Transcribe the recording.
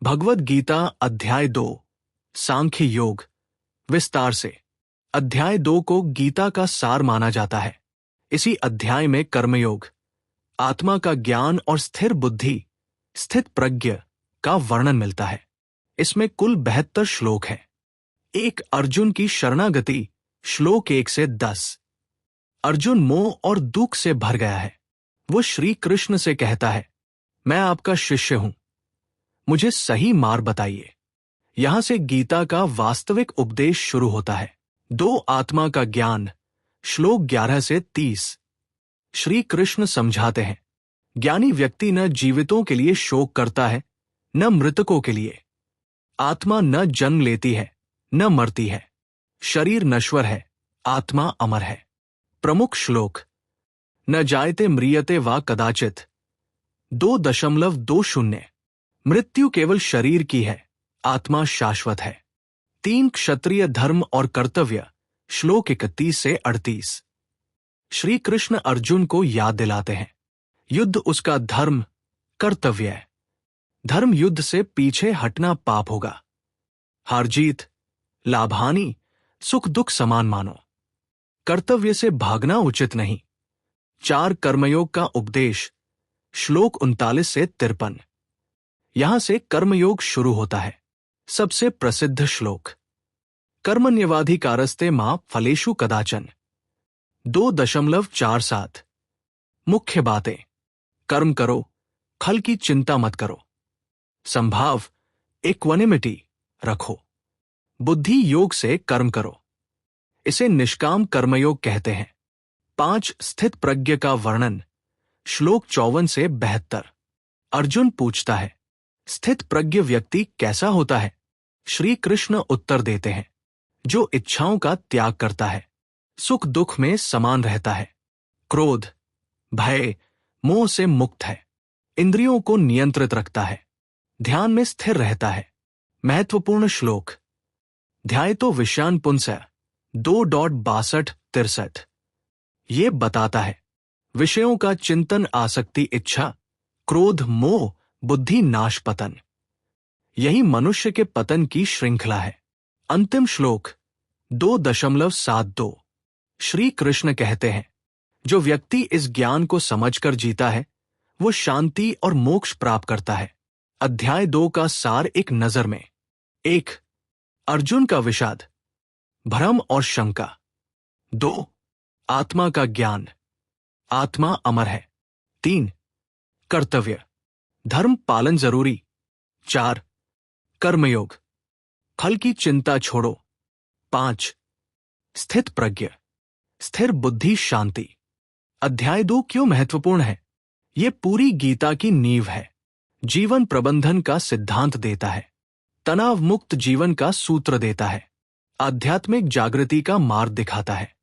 भगवद गीता अध्याय 2 सांख्य योग। विस्तार से अध्याय 2 को गीता का सार माना जाता है। इसी अध्याय में कर्मयोग, आत्मा का ज्ञान और स्थिर बुद्धि, स्थित प्रज्ञ का वर्णन मिलता है। इसमें कुल 72 श्लोक हैं। एक अर्जुन की शरणागति, श्लोक 1 से 10। अर्जुन मोह और दुख से भर गया है। वो श्री कृष्ण से कहता है, मैं आपका शिष्य हूं, मुझे सही मार्ग बताइए। यहां से गीता का वास्तविक उपदेश शुरू होता है। 2 आत्मा का ज्ञान, श्लोक 11 से 30। श्री कृष्ण समझाते हैं, ज्ञानी व्यक्ति न जीवितों के लिए शोक करता है, न मृतकों के लिए। आत्मा न जन्म लेती है, न मरती है। शरीर नश्वर है, आत्मा अमर है। प्रमुख श्लोक, न जायते म्रियते वा कदाचित 2.20। मृत्यु केवल शरीर की है, आत्मा शाश्वत है। 3 क्षत्रिय धर्म और कर्तव्य, श्लोक 31 से 38। श्री कृष्ण अर्जुन को याद दिलाते हैं, युद्ध उसका धर्म, कर्तव्य है। धर्म युद्ध से पीछे हटना पाप होगा। हार जीत, लाभहानि, सुख दुख समान मानो। कर्तव्य से भागना उचित नहीं। 4 कर्मयोग का उपदेश, श्लोक 39 से 53। यहां से कर्मयोग शुरू होता है। सबसे प्रसिद्ध श्लोक, कर्मण्यवाधिकारस्ते मां फलेषु कदाचन 2.47। मुख्य बातें, कर्म करो, फल की चिंता मत करो। संभाव, इक्वानिमिटी रखो। बुद्धि योग से कर्म करो, इसे निष्काम कर्मयोग कहते हैं। 5 स्थित प्रज्ञ का वर्णन, श्लोक 54 से 72। अर्जुन पूछता है, स्थित प्रज्ञ व्यक्ति कैसा होता है? श्री कृष्ण उत्तर देते हैं, जो इच्छाओं का त्याग करता है, सुख दुख में समान रहता है, क्रोध, भय, मोह से मुक्त है, इंद्रियों को नियंत्रित रखता है, ध्यान में स्थिर रहता है। महत्वपूर्ण श्लोक, ध्यायतो विषयान् पुंसः 2.62-63। ये बताता है, विषयों का चिंतन आसक्ति इच्छा, क्रोध मोह, बुद्धि नाश पतन, यही मनुष्य के पतन की श्रृंखला है। अंतिम श्लोक 2.72। श्री कृष्ण कहते हैं, जो व्यक्ति इस ज्ञान को समझकर जीता है, वो शांति और मोक्ष प्राप्त करता है। अध्याय 2 का सार एक नजर में। 1. अर्जुन का विषाद, भ्रम और शंका। 2. आत्मा का ज्ञान, आत्मा अमर है। 3. कर्तव्य, धर्म पालन जरूरी। 4. कर्मयोग, फल की चिंता छोड़ो। 5. स्थित प्रज्ञ, स्थिर बुद्धि शांति। अध्याय 2 क्यों महत्वपूर्ण है? ये पूरी गीता की नींव है। जीवन प्रबंधन का सिद्धांत देता है, तनाव मुक्त जीवन का सूत्र देता है, आध्यात्मिक जागृति का मार्ग दिखाता है।